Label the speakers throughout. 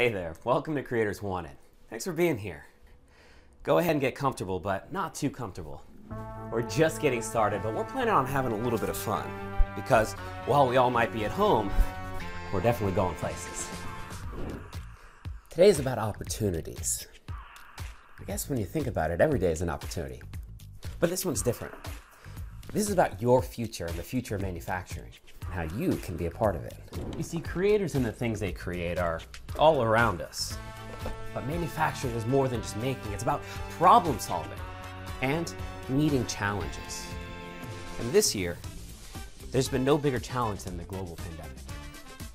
Speaker 1: Hey there, welcome to Creators Wanted. Thanks for being here. Go ahead and get comfortable, but not too comfortable. We're just getting started, but we're planning on having a little bit of fun. Because while we all might be at home, we're definitely going places. Today is about opportunities. I guess when you think about it, every day is an opportunity. But this one's different. This is about your future and the future of manufacturing, and how you can be a part of it. You see, creators and the things they create are all around us. But manufacturing is more than just making. It's about problem solving and meeting challenges. And this year, there's been no bigger challenge than the global pandemic.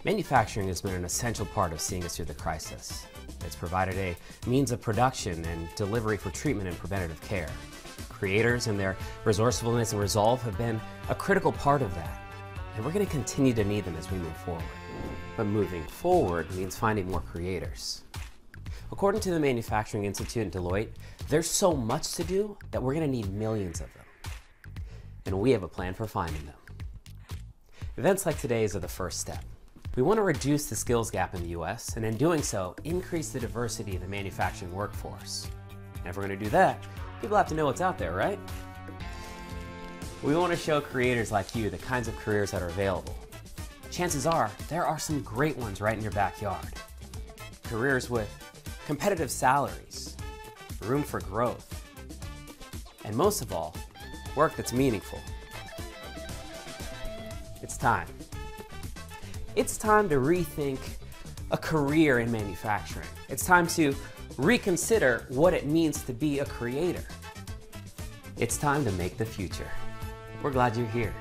Speaker 1: Manufacturing has been an essential part of seeing us through the crisis. It's provided a means of production and delivery for treatment and preventative care. Creators and their resourcefulness and resolve have been a critical part of that. And we're going to continue to need them as we move forward. But moving forward means finding more creators. According to the Manufacturing Institute and Deloitte, there's so much to do that we're going to need millions of them. And we have a plan for finding them. Events like today's are the first step. We want to reduce the skills gap in the US, and in doing so, increase the diversity of the manufacturing workforce. And if we're going to do that, people have to know what's out there, right? We want to show creators like you the kinds of careers that are available. Chances are, there are some great ones right in your backyard. Careers with competitive salaries, room for growth, and most of all, work that's meaningful. It's time. It's time to rethink a career in manufacturing. It's time to reconsider what it means to be a creator. It's time to make the future. We're glad you're here.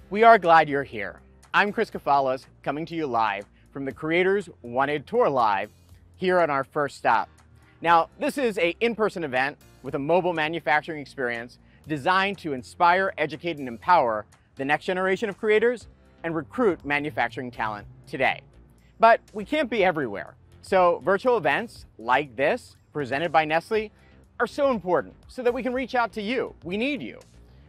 Speaker 2: We are glad you're here. I'm Chris Kafalas, coming to you live from the Creators Wanted Tour Live here on our first stop. Now, this is an in-person event with a mobile manufacturing experience designed to inspire, educate, and empower the next generation of creators and recruit manufacturing talent today. But we can't be everywhere. So virtual events like this, presented by Nestle, are so important so that we can reach out to you. We need you.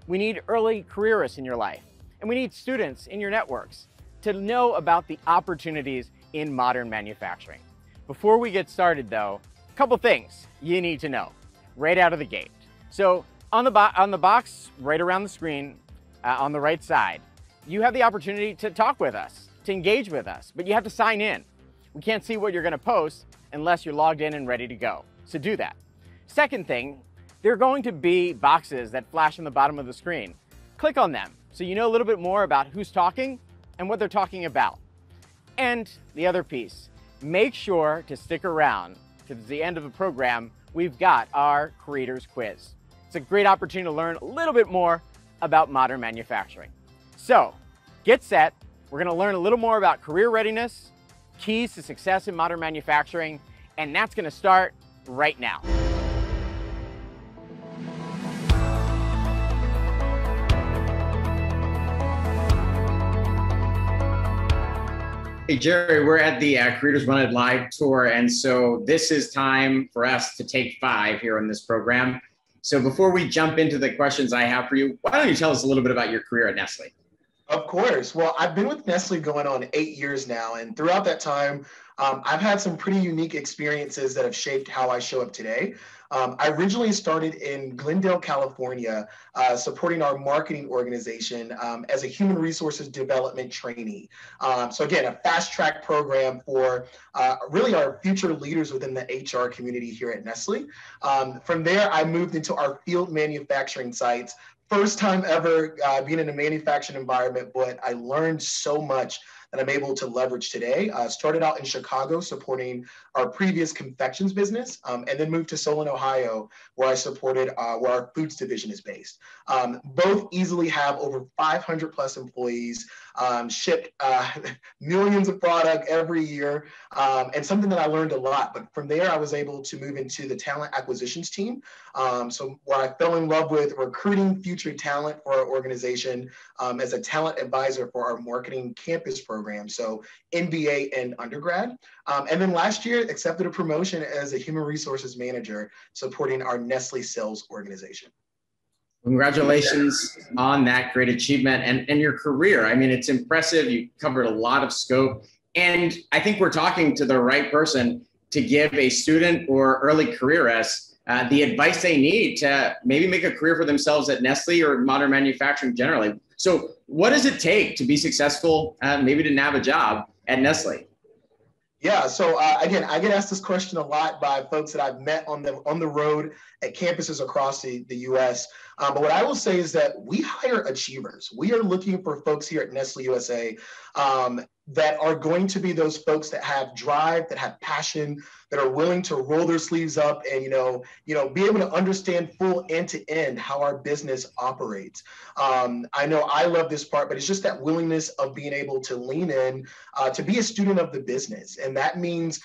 Speaker 2: We need early careerists in your life. And we need students in your networks to know about the opportunities in modern manufacturing. Before we get started though, a couple things you need to know right out of the gate. So on the box right around the screen on the right side, you have the opportunity to talk with us, to engage with us, but you have to sign in. We can't see what you're gonna post unless you're logged in and ready to go. So do that. Second thing, there are going to be boxes that flash on the bottom of the screen. Click on them so you know a little bit more about who's talking and what they're talking about. And the other piece, make sure to stick around to the end of the program. We've got our Creators Quiz. It's a great opportunity to learn a little bit more about modern manufacturing. So get set. We're going to learn a little more about career readiness, keys to success in modern manufacturing, and that's going to start right now.
Speaker 3: Hey, Jerry, we're at the Creators Wanted Live Tour, and so this is time for us to take 5 here on this program. So before we jump into the questions I have for you, why don't you tell us a little bit about your career at Nestle?
Speaker 4: Of course. Well, I've been with Nestle going on 8 years now, and throughout that time, I've had some pretty unique experiences that have shaped how I show up today. I originally started in Glendale, California, supporting our marketing organization as a human resources development trainee. So again, a fast track program for really our future leaders within the HR community here at Nestle. From there, I moved into our field manufacturing sites. First time ever being in a manufacturing environment, but I learned so much that I'm able to leverage today. Started out in Chicago supporting our previous confections business, and then moved to Solon, Ohio, where I supported where our foods division is based. Both easily have over 500 plus employees, shipped millions of product every year, and something that I learned a lot. But from there, I was able to move into the talent acquisitions team. So where I fell in love with recruiting future talent for our organization as a talent advisor for our marketing campus program, so MBA and undergrad. And then last year, accepted a promotion as a human resources manager supporting our Nestle sales organization.
Speaker 3: Congratulations on that great achievement and your career. I mean, it's impressive. You covered a lot of scope. And I think we're talking to the right person to give a student or early careerist the advice they need to maybe make a career for themselves at Nestle or modern manufacturing generally. So what does it take to be successful, maybe to nab a job at Nestle?
Speaker 4: Yeah, so again, I get asked this question a lot by folks that I've met on the road at campuses across the US. But what I will say is that we hire achievers. We are looking for folks here at Nestle USA that are going to be those folks that have drive, that have passion, that are willing to roll their sleeves up and be able to understand full end to end how our business operates. I know I love this part, but it's just that willingness of being able to lean in to be a student of the business, and that means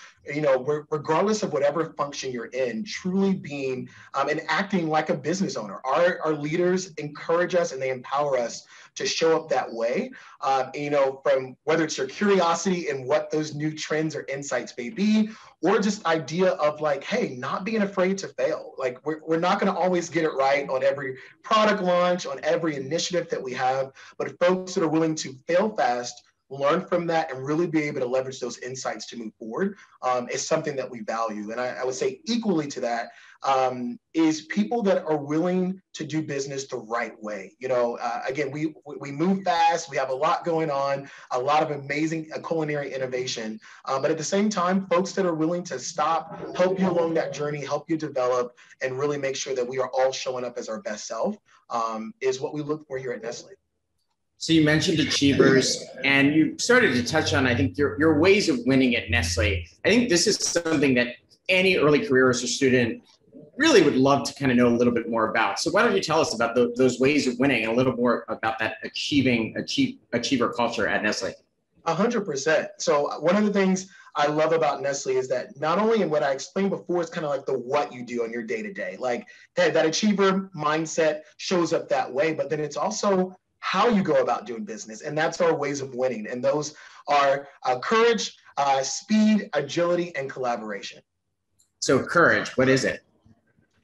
Speaker 4: regardless of whatever function you're in, truly being and acting like a business owner. Our leaders encourage us and they empower us to show up that way, from whether it's your curiosity and what those new trends or insights may be, or just idea of like, hey, not being afraid to fail. Like we're not going to always get it right on every product launch, on every initiative that we have, but folks that are willing to fail fast, learn from that, and really be able to leverage those insights to move forward is something that we value. And I would say equally to that is people that are willing to do business the right way. Again, we move fast. We have a lot going on, a lot of amazing culinary innovation. But at the same time, folks that are willing to stop, help you along that journey, help you develop, and really make sure that we are all showing up as our best self is what we look for here at Nestle.
Speaker 3: So you mentioned achievers, and you started to touch on, I think, your ways of winning at Nestle. I think this is something that any early careerist or student really would love to kind of know a little bit more about. So why don't you tell us about those ways of winning and a little more about that achiever culture at Nestle?
Speaker 4: 100%. So one of the things I love about Nestle is that not only in what I explained before, it's kind of like the what you do on your day-to-day, like that achiever mindset shows up that way, but then it's also how you go about doing business. And that's our ways of winning. And those are courage, speed, agility, and collaboration.
Speaker 3: So courage, what is it?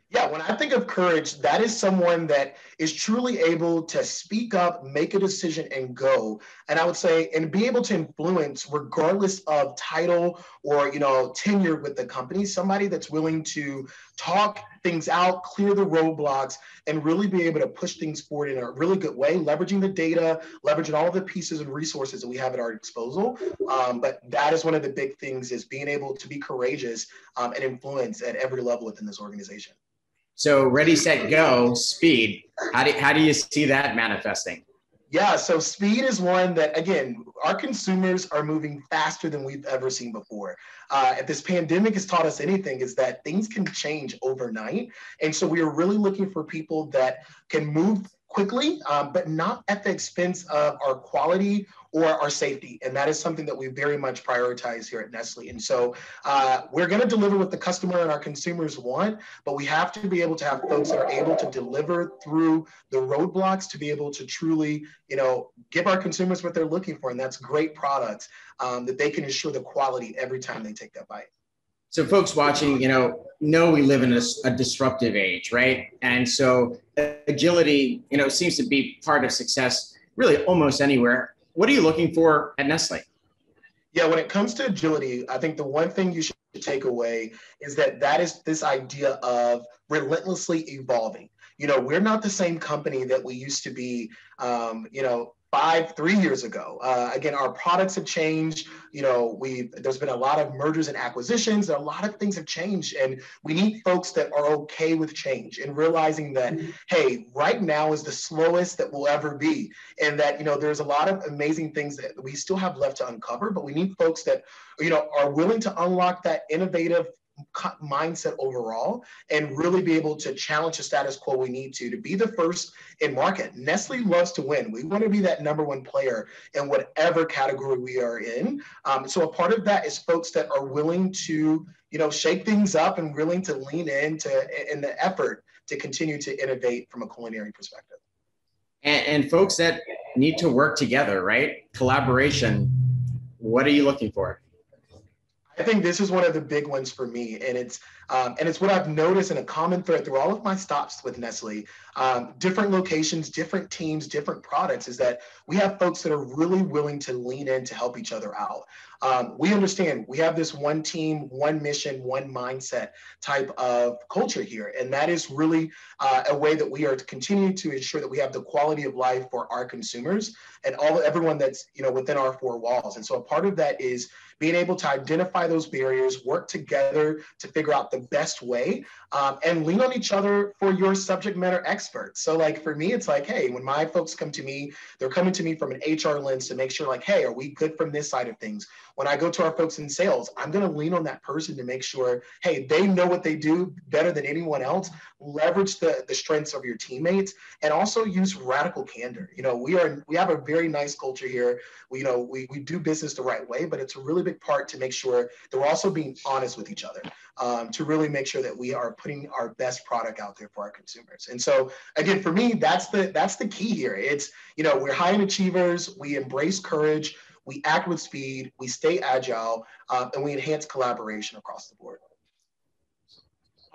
Speaker 4: Yeah, when I think of courage, that is someone that is truly able to speak up, make a decision, and go. And I would say, and be able to influence regardless of title or, tenure with the company, somebody that's willing to talk things out, clear the roadblocks, and really be able to push things forward in a really good way, leveraging the data, leveraging all the pieces and resources that we have at our disposal. But that is one of the big things, is being able to be courageous and influence at every level within this organization.
Speaker 3: So ready, set, go, speed. How do you see that manifesting?
Speaker 4: Yeah, so speed is one that, again, our consumers are moving faster than we've ever seen before. If this pandemic has taught us anything, is that things can change overnight. And so we are really looking for people that can move quickly, but not at the expense of our quality or our safety. And that is something that we very much prioritize here at Nestle. And so we're going to deliver what the customer and our consumers want, but we have to be able to have folks that are able to deliver through the roadblocks to be able to truly, give our consumers what they're looking for. And that's great products that they can ensure the quality every time they take that bite.
Speaker 3: So folks watching, know we live in a disruptive age, right? And so agility, seems to be part of success really almost anywhere. What are you looking for at Nestle?
Speaker 4: Yeah, when it comes to agility, I think the one thing you should take away is that is this idea of relentlessly evolving. We're not the same company that we used to be, 3 years ago. Again, our products have changed. There's been a lot of mergers and acquisitions. A lot of things have changed, and we need folks that are okay with change and realizing that, hey, right now is the slowest that we'll ever be, and that there's a lot of amazing things that we still have left to uncover. But we need folks that are willing to unlock that innovative mindset overall and really be able to challenge the status quo. We need to be the first in market. Nestle loves to win. We want to be that number one player in whatever category we are in. So a part of that is folks that are willing to shake things up and willing to lean in the effort to continue to innovate from a culinary perspective.
Speaker 3: And folks that need to work together, right? Collaboration. What are you looking for?
Speaker 4: I think this is one of the big ones for me, and it's what I've noticed in a common thread through all of my stops with Nestle, different locations, different teams, different products, is that we have folks that are really willing to lean in to help each other out. We understand we have this one team, one mission, one mindset type of culture here, and that is really a way that we are continuing to ensure that we have the quality of life for our consumers and everyone that's within our four walls. And so a part of that is being able to identify those barriers, work together to figure out the best way, and lean on each other for your subject matter experts. So like for me, it's like, hey, when my folks come to me, they're coming to me from an HR lens to make sure like, hey, are we good from this side of things? When I go to our folks in sales, I'm going to lean on that person to make sure, hey, they know what they do better than anyone else. Leverage the strengths of your teammates and also use radical candor. We have a very nice culture here. We do business the right way, but it's a really big part to make sure that we're also being honest with each other, to really make sure that we are putting our best product out there for our consumers. And so again, for me, that's the key here. It's, we're high end achievers, we embrace courage, we act with speed, we stay agile, and we enhance collaboration across the board.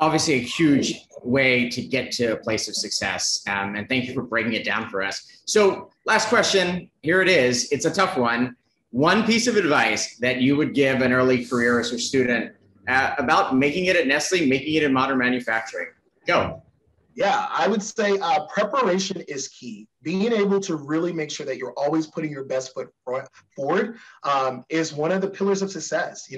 Speaker 3: Obviously a huge way to get to a place of success. And thank you for breaking it down for us. So last question, here it is. It's a tough one. One piece of advice that you would give an early careerist or student about making it at Nestle, making it in modern manufacturing. Go.
Speaker 4: Yeah, I would say preparation is key. Being able to really make sure that you're always putting your best foot forward is one of the pillars of success.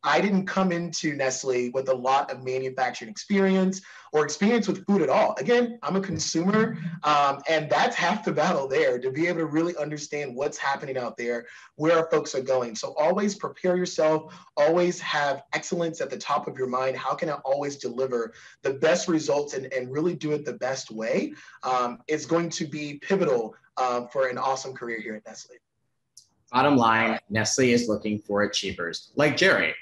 Speaker 4: I didn't come into Nestle with a lot of manufacturing experience or experience with food at all. Again, I'm a consumer, and that's half the battle there, to be able to really understand what's happening out there, where our folks are going. So always prepare yourself, always have excellence at the top of your mind. How can I always deliver the best results and really do it the best way? It's going to be pivotal for an awesome career here at Nestle.
Speaker 3: Bottom line, Nestle is looking for achievers like Jerry.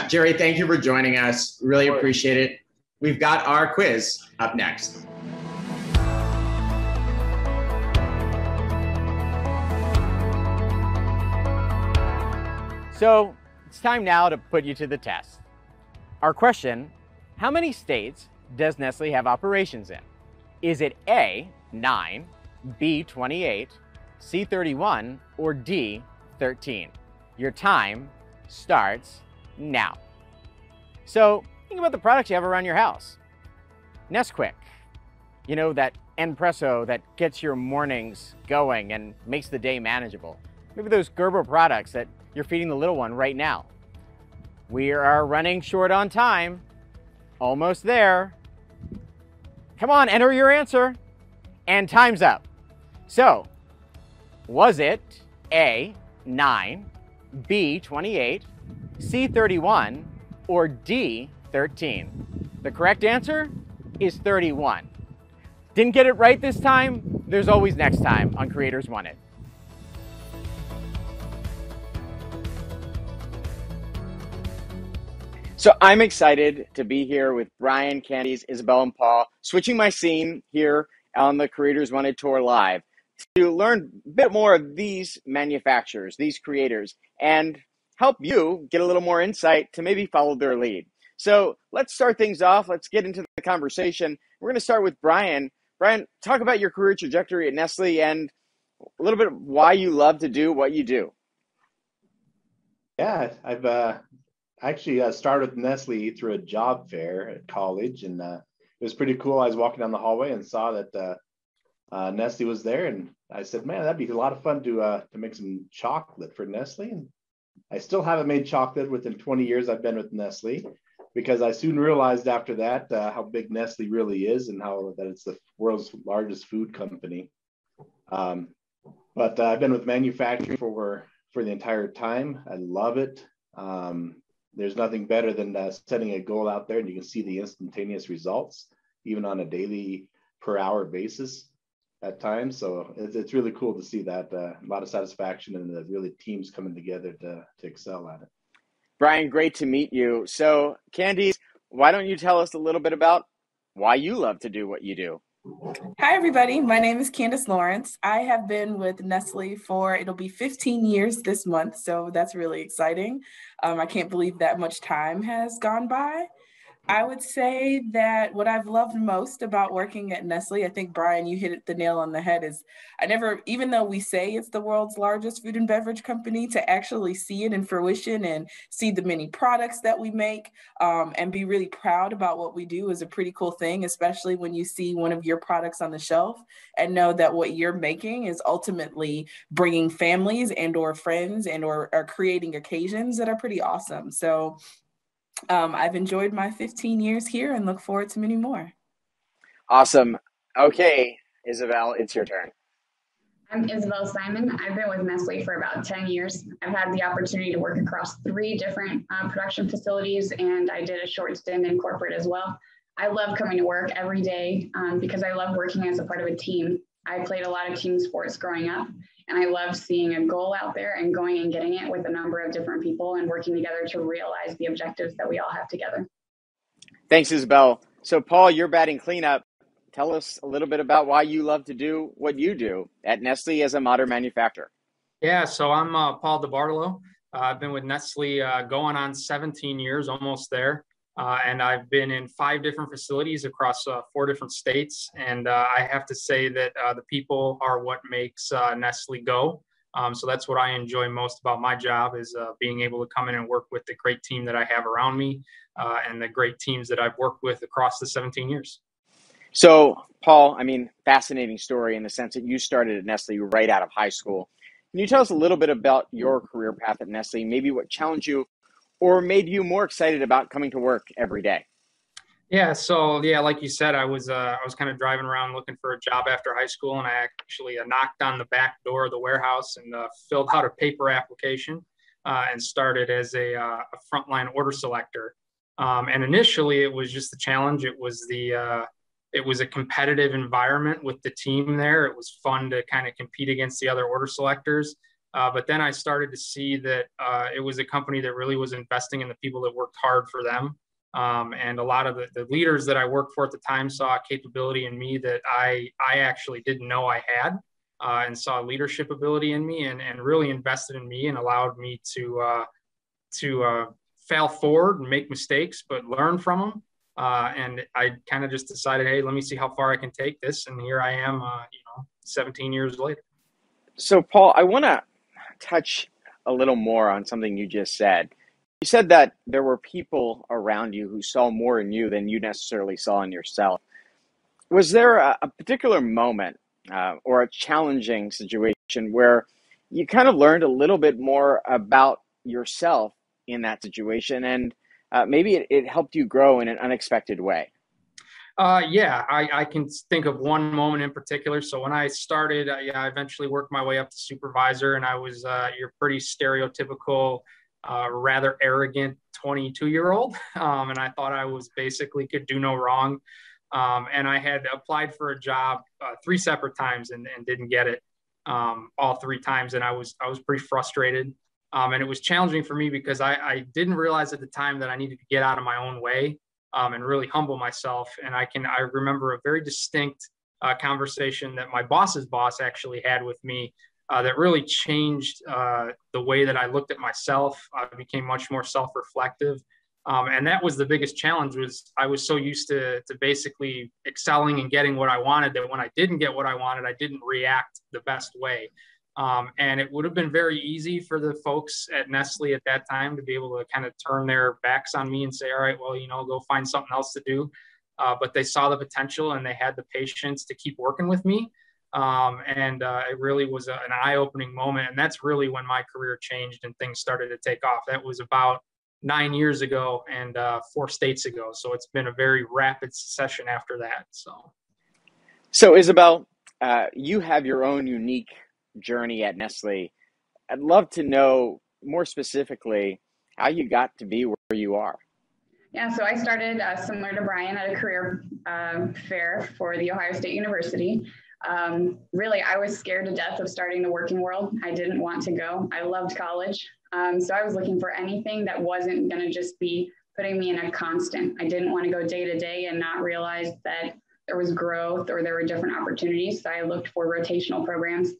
Speaker 3: Jerry, thank you for joining us. Really appreciate it. We've got our quiz up next.
Speaker 2: So it's time now to put you to the test. Our question, how many states does Nestle have operations in? Is it A, 9, B, 28, C, 31, or D, 13? Your time starts now. So think about the products you have around your house. Nesquik, that espresso that gets your mornings going and makes the day manageable. Maybe those Gerber products that you're feeding the little one right now. We are running short on time. Almost there. Come on, enter your answer. And time's up. So, was it A, 9, B, 28, C, 31, or D, 13? The correct answer is 31. Didn't get it right this time? There's always next time on Creators Wanted. So I'm excited to be here with Brian, Candace, Isabel, and Paul, switching my scene here on the Creators Wanted Tour Live to learn a bit more of these manufacturers, these creators, and help you get a little more insight to maybe follow their lead. So let's start things off. Let's get into the conversation. We're going to start with Brian. Brian, talk about your career trajectory at Nestle and a little bit of why you love to do what you do.
Speaker 5: Yeah, I've actually started with Nestle through a job fair at college, and it was pretty cool. I was walking down the hallway and saw that Nestle was there, and I said, man, that'd be a lot of fun to make some chocolate for Nestle. And I still haven't made chocolate within 20 years I've been with Nestle, because I soon realized after that how big Nestle really is, and how that it's the world's largest food company. But I've been with manufacturing for the entire time. I love it. There's nothing better than setting a goal out there, and you can see the instantaneous results, even on a daily per hour basis at times. So it's really cool to see that. A lot of satisfaction, and the really teams coming together to excel at it.
Speaker 2: Brian, great to meet you. So, Candice, why don't you tell us a little bit about why you love to do what you do?
Speaker 6: Hi, everybody. My name is Candace Lawrence. I have been with Nestle it'll be 15 years this month, so that's really exciting. I can't believe that much time has gone by. I would say that what I've loved most about working at Nestle, I think, Brian, you hit the nail on the head, is even though we say it's the world's largest food and beverage company, to actually see it in fruition and see the many products that we make and be really proud about what we do is a pretty cool thing, especially when you see one of your products on the shelf and know that what you're making is ultimately bringing families and or friends and or creating occasions that are pretty awesome. So I've enjoyed my 15 years here and look forward to many more.
Speaker 2: Awesome. Okay, Isabel, it's your turn.
Speaker 7: I'm Isabel Simon. I've been with Nestle for about 10 years. I've had the opportunity to work across 3 different production facilities, and I did a short stint in corporate as well. I love coming to work every day because I love working as a part of a team. I played a lot of team sports growing up, and I love seeing a goal out there and going and getting it with a number of different people and working together to realize the objectives that we all have together.
Speaker 2: Thanks, Isabel. So, Paul, you're batting cleanup. Tell us a little bit about why you love to do what you do at Nestle as a modern manufacturer.
Speaker 8: Yeah, so I'm Paul DeBartolo. I've been with Nestle going on 17 years, almost there. And I've been in 5 different facilities across 4 different states. And I have to say that the people are what makes Nestle go. So that's what I enjoy most about my job, is being able to come in and work with the great team that I have around me and the great teams that I've worked with across the 17 years.
Speaker 2: So, Paul, fascinating story in the sense that you started at Nestle right out of high school. Can you tell us a little bit about your career path at Nestle, maybe what challenged you or made you more excited about coming to work every day?
Speaker 8: Yeah, so like you said, I was kind of driving around looking for a job after high school, and I actually knocked on the back door of the warehouse and filled out a paper application and started as a frontline order selector. And initially, it was just the challenge. It was a competitive environment with the team there. It was fun to kind of compete against the other order selectors. But then I started to see that it was a company that really was investing in the people that worked hard for them. And a lot of the leaders that I worked for at the time saw a capability in me that I actually didn't know I had, and saw leadership ability in me and really invested in me and allowed me to fail forward and make mistakes, but learn from them. And I kind of just decided, hey, let me see how far I can take this. And here I am, 17 years later.
Speaker 2: So, Paul, I want to touch a little more on something you just said. You said that there were people around you who saw more in you than you necessarily saw in yourself. Was there a particular moment or a challenging situation where you kind of learned a little bit more about yourself in that situation, and maybe it helped you grow in an unexpected way?
Speaker 8: I can think of one moment in particular. So when I started, I eventually worked my way up to supervisor, and I was your pretty stereotypical, rather arrogant 22-year-old. And I thought I was basically could do no wrong. And I had applied for a job 3 separate times and didn't get it all 3 times. And I was pretty frustrated. And it was challenging for me because I didn't realize at the time that I needed to get out of my own way and really humble myself. And I remember a very distinct conversation that my boss's boss actually had with me that really changed the way that I looked at myself. I became much more self-reflective. And that was the biggest challenge. Was I was so used to basically excelling and getting what I wanted that when I didn't get what I wanted, I didn't react the best way. And it would have been very easy for the folks at Nestle at that time to be able to kind of turn their backs on me and say, all right, well, go find something else to do. But they saw the potential and they had the patience to keep working with me. It really was an eye-opening moment. And that's really when my career changed and things started to take off. That was about 9 years ago and 4 states ago. So it's been a very rapid succession after that.
Speaker 2: So Isabel, you have your own unique journey at Nestle. I'd love to know more specifically how you got to be where you are.
Speaker 7: Yeah, so I started similar to Brian at a career fair for the Ohio State University. Really, I was scared to death of starting the working world. I didn't want to go. I loved college. So I was looking for anything that wasn't going to just be putting me in a constant. I didn't want to go day to day and not realize that there was growth or there were different opportunities. So I looked for rotational programs.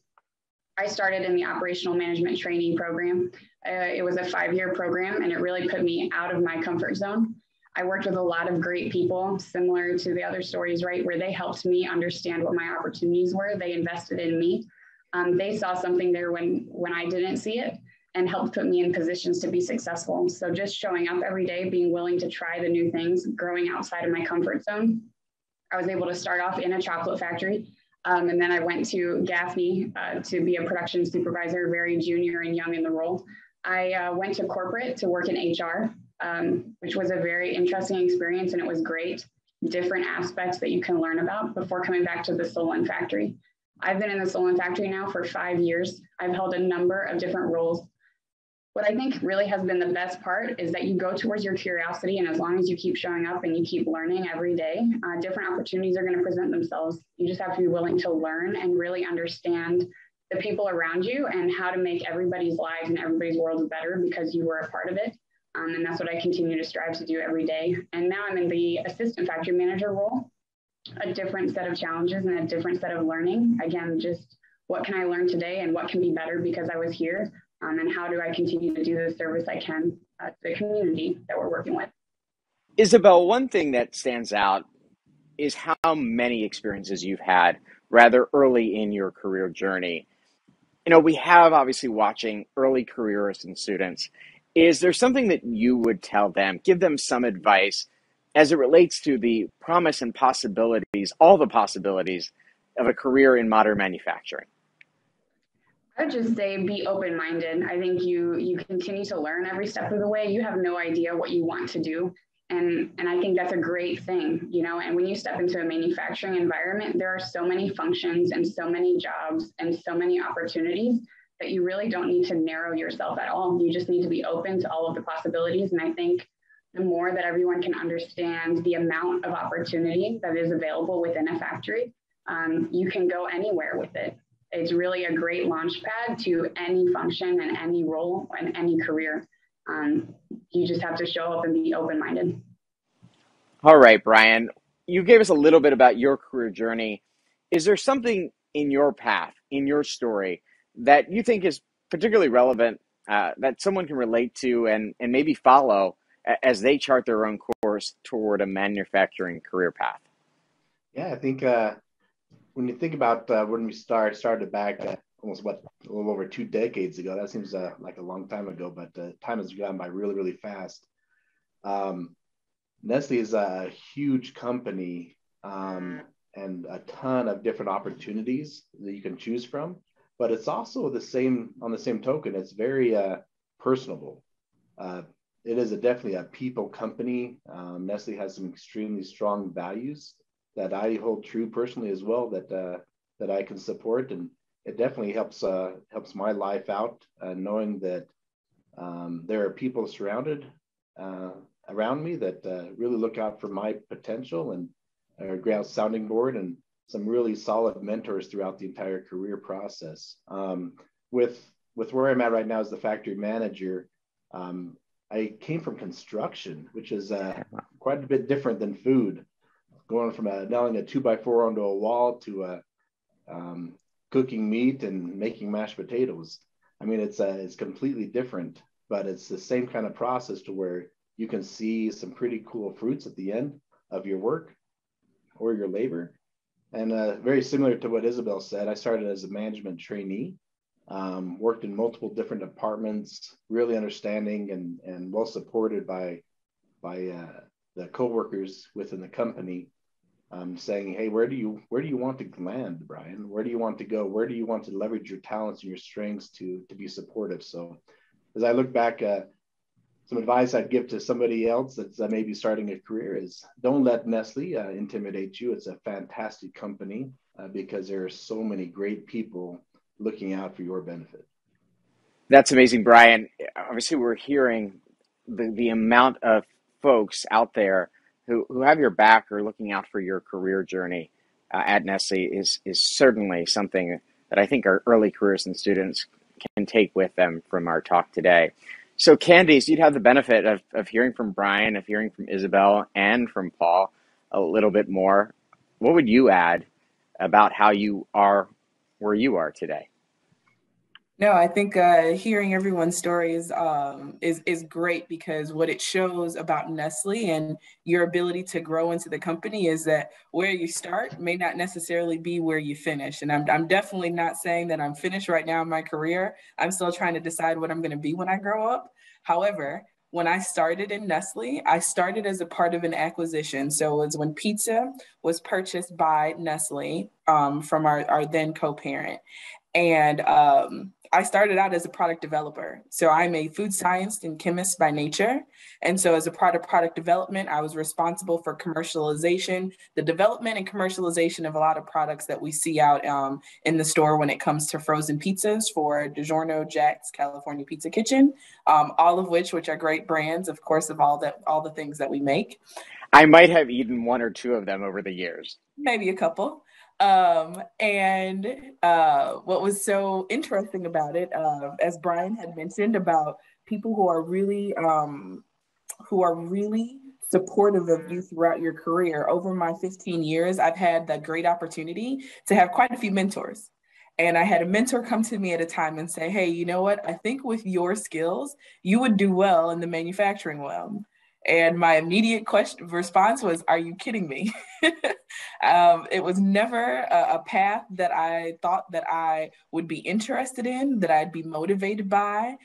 Speaker 7: I started in the operational management training program. It was a 5-year program, and it really put me out of my comfort zone. I worked with a lot of great people, similar to the other stories, right, where they helped me understand what my opportunities were. They invested in me. They saw something there when I didn't see it, and helped put me in positions to be successful. So just showing up every day, being willing to try the new things, growing outside of my comfort zone. I was able to start off in a chocolate factory. And then I went to Gaffney to be a production supervisor, very junior and young in the role. I went to corporate to work in HR, which was a very interesting experience, and it was great. Different aspects that you can learn about before coming back to the Solon factory. I've been in the Solon factory now for 5 years. I've held a number of different roles. What I think really has been the best part is that you go towards your curiosity, and as long as you keep showing up and you keep learning every day, different opportunities are going to present themselves. You just have to be willing to learn and really understand the people around you and how to make everybody's lives and everybody's world better because you were a part of it. And that's what I continue to strive to do every day. And now I'm in the assistant factory manager role, a different set of challenges and a different set of learning. Again, just what can I learn today and what can be better because I was here? And how do I continue to do the service I can to the community that we're working with?
Speaker 2: Isabel, one thing that stands out is how many experiences you've had rather early in your career journey. You know, we have obviously watching early careerists and students. Is there something that you would tell them, give them some advice as it relates to the promise and possibilities, all the possibilities of a career in modern manufacturing?
Speaker 7: I would just say be open-minded. I think you continue to learn every step of the way. You have no idea what you want to do. And I think that's a great thing, you know, and when you step into a manufacturing environment, there are so many functions and so many jobs and so many opportunities that you really don't need to narrow yourself at all. You just need to be open to all of the possibilities. And I think the more that everyone can understand the amount of opportunity that is available within a factory, you can go anywhere with it. It's really a great launch pad to any function and any role and any career. You just have to show up and be open-minded.
Speaker 2: All right, Brian, you gave us a little bit about your career journey. Is there something in your path, in your story, that you think is particularly relevant, that someone can relate to and maybe follow as they chart their own course toward a manufacturing career path?
Speaker 5: Yeah, I think when you think about when we started back almost a little over 2 decades ago, that seems like a long time ago, but time has gone by really, really fast. Nestle is a huge company and a ton of different opportunities that you can choose from, but it's also on the same token, it's very personable. It is definitely a people company. Nestle has some extremely strong values that I hold true personally as well, that I can support, and it definitely helps my life out, knowing that there are people surrounded around me that really look out for my potential and are a great sounding board, and some really solid mentors throughout the entire career process. With where I'm at right now as the factory manager, I came from construction, which is quite a bit different than food. Going from nailing a 2x4 onto a wall to cooking meat and making mashed potatoes. I mean, it's completely different, but it's the same kind of process to where you can see some pretty cool fruits at the end of your work or your labor. And very similar to what Isabel said, I started as a management trainee, worked in multiple different departments, really understanding and well supported by the coworkers within the company. saying, hey, where do you want to land, Brian? Where do you want to go? Where do you want to leverage your talents and your strengths to be supportive? So as I look back, some advice I'd give to somebody else that's maybe starting a career is don't let Nestle intimidate you. It's a fantastic company because there are so many great people looking out for your benefit.
Speaker 2: That's amazing, Brian. Obviously, we're hearing the amount of folks out there who have your back or looking out for your career journey at Nestle is certainly something that I think our early careers and students can take with them from our talk today. So Candace, you'd have the benefit of hearing from Brian, of hearing from Isabel and from Paul a little bit more. What would you add about how you are where you are today?
Speaker 6: No, I think hearing everyone's story is great, because what it shows about Nestle and your ability to grow into the company is that where you start may not necessarily be where you finish. And I'm definitely not saying that I'm finished right now in my career. I'm still trying to decide what I'm going to be when I grow up. However, when I started in Nestle, I started as a part of an acquisition. So it was when pizza was purchased by Nestle from our then co-parent. And I started out as a product developer. So I'm a food scientist and chemist by nature. And so as a part of product development, I was responsible for commercialization, the development and commercialization of a lot of products that we see out in the store when it comes to frozen pizzas for DiGiorno, Jack's, California Pizza Kitchen, all of which are great brands, of course, of all the things that we make.
Speaker 2: I might have eaten one or two of them over the years.
Speaker 6: Maybe a couple. And what was so interesting about it, as Brian had mentioned, about people who are really supportive of you throughout your career. Over my 15 years, I've had the great opportunity to have quite a few mentors. And I had a mentor come to me at a time and say, hey, you know what? I think with your skills, you would do well in the manufacturing realm. And my immediate response was, are you kidding me? It was never a path that I thought that I would be interested in, that I'd be motivated by,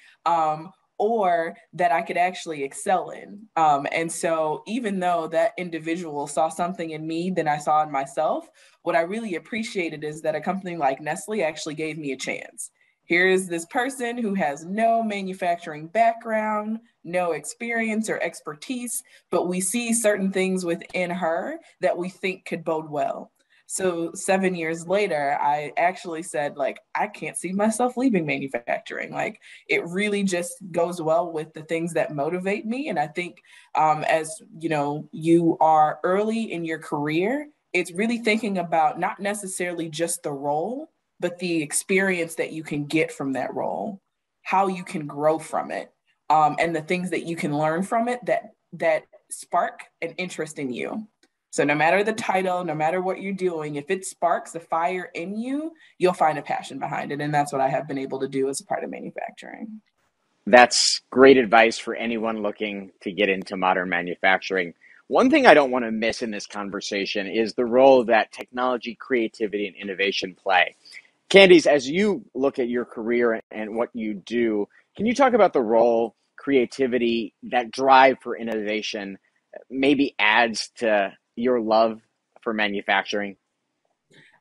Speaker 6: or that I could actually excel in. And so even though that individual saw something in me that I saw in myself, what I really appreciated is that a company like Nestle actually gave me a chance. Here's this person who has no manufacturing background, no experience or expertise, but we see certain things within her that we think could bode well. So 7 years later, I actually said, like, I can't see myself leaving manufacturing. Like, it really just goes well with the things that motivate me. And I think as you know, you are early in your career, it's really thinking about not necessarily just the role, but the experience that you can get from that role, how you can grow from it, and the things that you can learn from it that spark an interest in you. So no matter the title, no matter what you're doing, if it sparks a fire in you, you'll find a passion behind it. And that's what I have been able to do as a part of manufacturing.
Speaker 2: That's great advice for anyone looking to get into modern manufacturing. One thing I don't want to miss in this conversation is the role that technology, creativity, and innovation play. Candace, as you look at your career and what you do, can you talk about the role creativity, that drive for innovation, maybe adds to your love for manufacturing?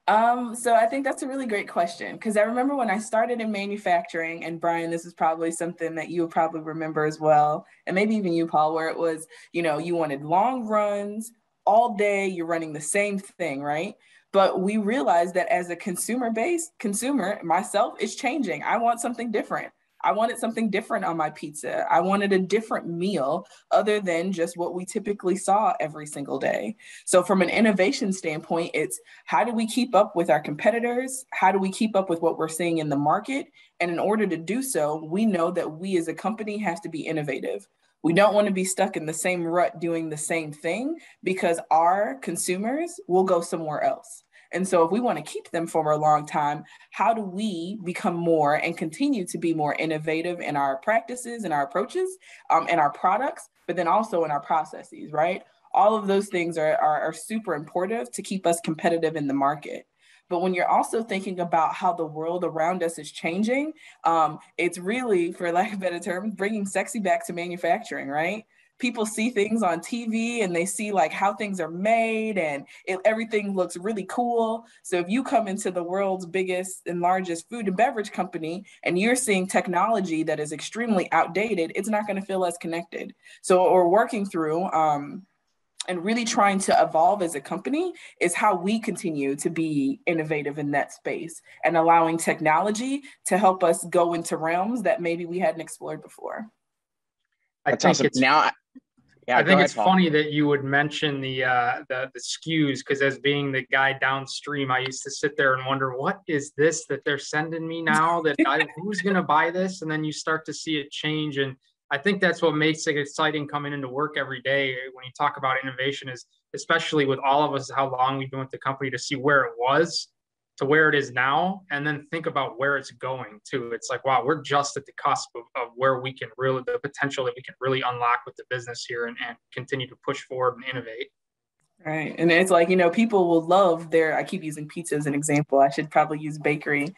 Speaker 6: So I think that's a really great question, because I remember when I started in manufacturing, and Brian, this is probably something that you'll probably remember as well, and maybe even you, Paul, where it was, you wanted long runs all day, you're running the same thing, right? But we realized that as a consumer, myself, is changing. I want something different. I wanted something different on my pizza. I wanted a different meal other than just what we typically saw every single day. So from an innovation standpoint, it's how do we keep up with our competitors? How do we keep up with what we're seeing in the market? And in order to do so, we know that we as a company have to be innovative. We don't want to be stuck in the same rut doing the same thing, because our consumers will go somewhere else. And so if we want to keep them for a long time, how do we become more and continue to be more innovative in our practices and our approaches and our products, but then also in our processes, right? All of those things are super important to keep us competitive in the market. But when you're also thinking about how the world around us is changing, it's really, for lack of better terms, bringing sexy back to manufacturing, right? people see things on TV and they see like how things are made and everything looks really cool. So if you come into the world's biggest and largest food and beverage company and you're seeing technology that is extremely outdated, it's not going to feel as connected. So what we're working through and really trying to evolve as a company is how we continue to be innovative in that space and allowing technology to help us go into realms that maybe we hadn't explored before.
Speaker 2: That's awesome.
Speaker 8: I think it's funny that you would mention the SKUs, because as being the guy downstream, I used to sit there and wonder, what is this that they're sending me now? Who's going to buy this? And then you start to see it change. And I think that's what makes it exciting coming into work every day when you talk about innovation, is especially with all of us, how long we've been with the company, to see where it was to where it is now, and then think about where it's going to. It's like, wow, we're just at the cusp of where we can really, the potential that we can really unlock with the business here and continue to push forward and innovate.
Speaker 6: Right. And it's like, people will love I keep using pizza as an example. I should probably use baking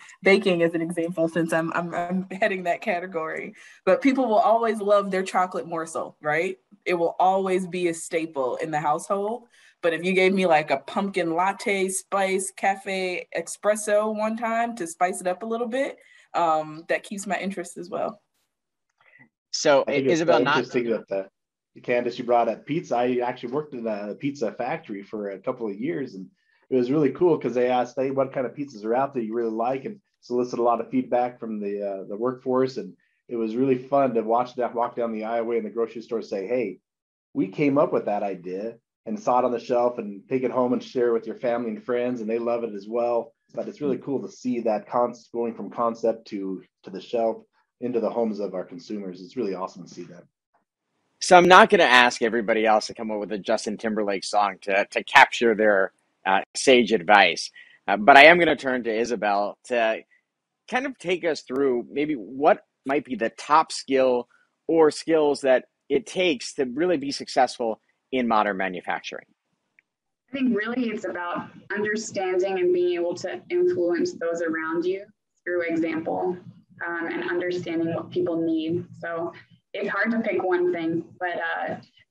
Speaker 6: as an example, since I'm heading that category. But people will always love their chocolate morsel, right? It will always be a staple in the household. But if you gave me like a pumpkin latte spice cafe espresso one time to spice it up a little bit, that keeps my interest as well.
Speaker 2: So Isabel,
Speaker 5: Candace, you brought up pizza. I actually worked in a pizza factory for a couple of years, and it was really cool because they asked, hey, what kind of pizzas are out there you really like, and solicited a lot of feedback from the workforce. And it was really fun to walk down the aisleway in the grocery store and say, hey, we came up with that idea and saw it on the shelf, and take it home and share it with your family and friends, and they love it as well. But it's really cool to see that going from concept to the shelf into the homes of our consumers. It's really awesome to see that.
Speaker 2: So I'm not going to ask everybody else to come up with a Justin Timberlake song to capture their sage advice. But I am going to turn to Isabel to kind of take us through maybe what might be the top skill or skills that it takes to really be successful in modern manufacturing.
Speaker 7: I think really it's about understanding and being able to influence those around you through example, and understanding what people need. So it's hard to pick one thing, but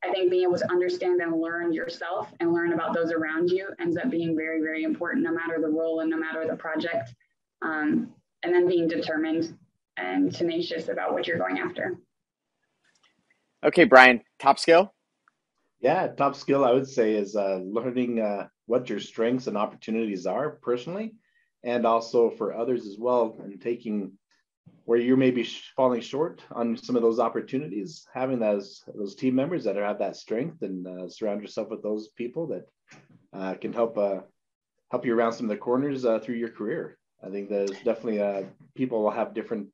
Speaker 7: I think being able to understand and learn yourself and learn about those around you ends up being very, very important, no matter the role and no matter the project. And then being determined and tenacious about what you're going after.
Speaker 2: Okay, Brian, top skill?
Speaker 5: Yeah, top skill I would say is learning what your strengths and opportunities are personally, and also for others as well, and taking where you may be falling short on some of those opportunities, having those team members that have that strength, and surround yourself with those people that can help you around some of the corners through your career. I think there's definitely people will have different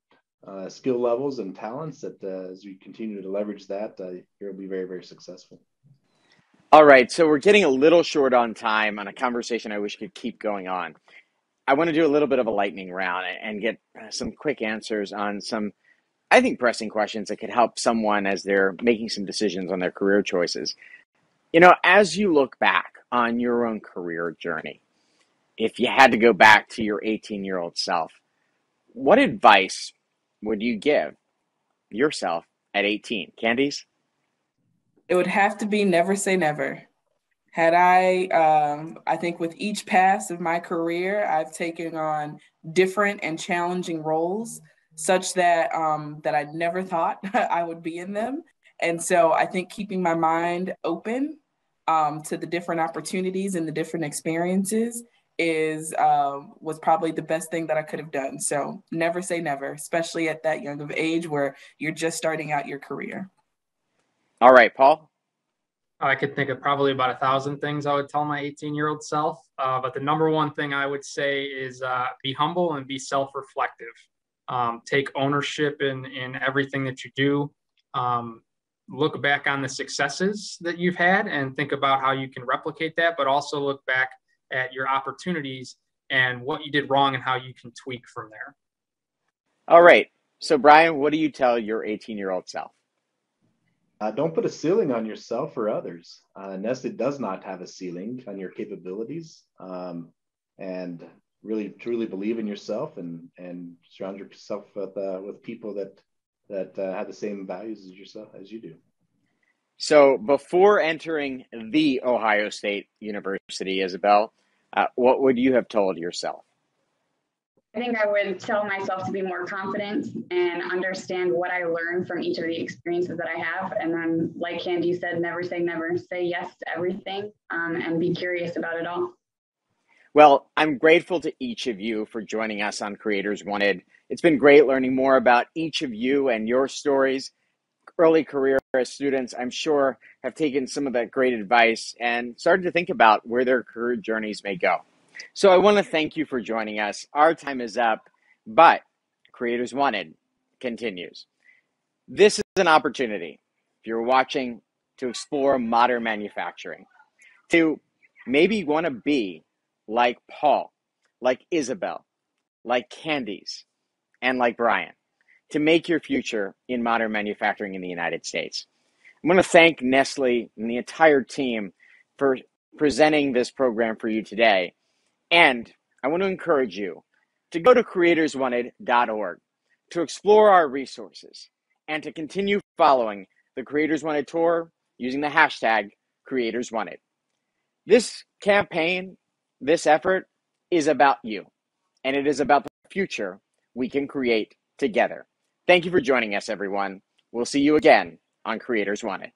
Speaker 5: skill levels and talents that as you continue to leverage that, you'll be very, very successful.
Speaker 2: All right, so we're getting a little short on time on a conversation I wish could keep going on. I want to do a little bit of a lightning round and get some quick answers on some, I think, pressing questions that could help someone as they're making some decisions on their career choices. As you look back on your own career journey, if you had to go back to your 18-year-old self, what advice would you give yourself at 18? Candice?
Speaker 6: It would have to be never say never. Had I think with each pass of my career, I've taken on different and challenging roles such that that I never thought I would be in them. And so I think keeping my mind open to the different opportunities and the different experiences was probably the best thing that I could have done. So never say never, especially at that young of age where you're just starting out your career.
Speaker 2: All right, Paul?
Speaker 8: I could think of probably about 1,000 things I would tell my 18-year-old self. But the number one thing I would say is be humble and be self-reflective. Take ownership in everything that you do. Look back on the successes that you've had and think about how you can replicate that, but also look back at your opportunities and what you did wrong and how you can tweak from there.
Speaker 2: All right. So, Brian, what do you tell your 18-year-old self?
Speaker 5: Don't put a ceiling on yourself or others. Nestle does not have a ceiling on your capabilities, and really truly believe in yourself and surround yourself with people that have the same values as yourself as you do.
Speaker 2: So before entering the Ohio State University, Isabel, what would you have told yourself?
Speaker 7: I think I would tell myself to be more confident and understand what I learned from each of the experiences that I have. And then, like Candy said, never say never. Say yes to everything, and be curious about it all.
Speaker 2: Well, I'm grateful to each of you for joining us on Creators Wanted. It's been great learning more about each of you and your stories. Early career students, I'm sure, have taken some of that great advice and started to think about where their career journeys may go. So I want to thank you for joining us. Our time is up, but Creators Wanted continues. This is an opportunity, if you're watching, to explore modern manufacturing, to maybe want to be like Paul, like Isabel, like Candice, and like Brian, to make your future in modern manufacturing in the United States. I want to thank Nestle and the entire team for presenting this program for you today. And I want to encourage you to go to creatorswanted.org to explore our resources and to continue following the Creators Wanted Tour using the hashtag CreatorsWanted. This campaign, this effort is about you, and it is about the future we can create together. Thank you for joining us, everyone. We'll see you again on Creators Wanted.